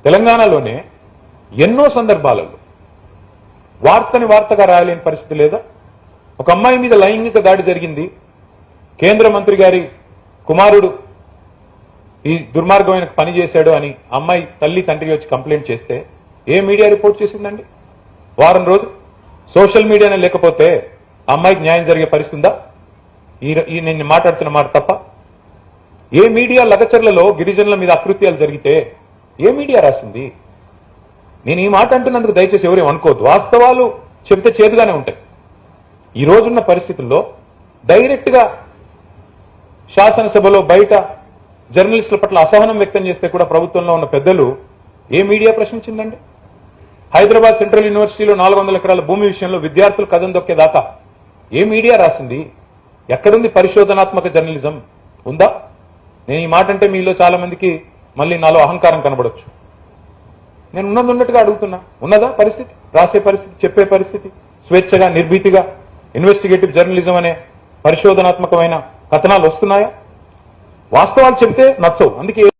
తెలంగాణలోనే ఎన్నో సందర్భాలలో వార్తని వార్తగా రాయలేని పరిస్థితి లేదా? ఒక అమ్మాయి మీద లైంగిక దాడి జరిగింది, కేంద్ర మంత్రి గారి కుమారుడు ఈ దుర్మార్గమైన పని చేశాడు అని అమ్మాయి తల్లి తండ్రి వచ్చి కంప్లైంట్ చేస్తే ఏ మీడియా రిపోర్ట్ చేసిందండి? వారం రోజులు సోషల్ మీడియానే లేకపోతే అమ్మాయికి న్యాయం జరిగే పరిస్థితి ఉందా? నేను మాట్లాడుతున్న మాట తప్ప? ఏ మీడియా లగచర్లలో గిరిజనుల మీద అకృత్యాలు జరిగితే ఏ మీడియా రాసింది? నేను ఈ మాట అంటున్నందుకు దయచేసి ఎవరేం అనుకోవద్దు. వాస్తవాలు చెబితే చేదుగానే ఉంటాయి. ఈ రోజున్న పరిస్థితుల్లో డైరెక్ట్ గా శాసనసభలో బయట జర్నలిస్టుల పట్ల అసహనం వ్యక్తం చేస్తే కూడా ప్రభుత్వంలో ఉన్న పెద్దలు ఏ మీడియా ప్రశ్నించిందండి? హైదరాబాద్ సెంట్రల్ యూనివర్సిటీలో 400 ఎకరాల భూమి విషయంలో విద్యార్థులు కథం దొక్కేదాకా ఏ మీడియా రాసింది? ఎక్కడుంది పరిశోధనాత్మక జర్నలిజం? ఉందా? నేను ఈ మాట అంటే మీలో చాలా మందికి మళ్ళీ నాలో అహంకారం కనబడొచ్చు. నేను ఉన్నట్టుగా అడుగుతున్నా, ఉన్నదా పరిస్థితి? రాసే పరిస్థితి, చెప్పే పరిస్థితి, స్వేచ్ఛగా నిర్భీతిగా ఇన్వెస్టిగేటివ్ జర్నలిజం అనే పరిశోధనాత్మకమైన కథనాలు వస్తున్నాయా? వాస్తవాలు చెబితే నచ్చవు. అందుకే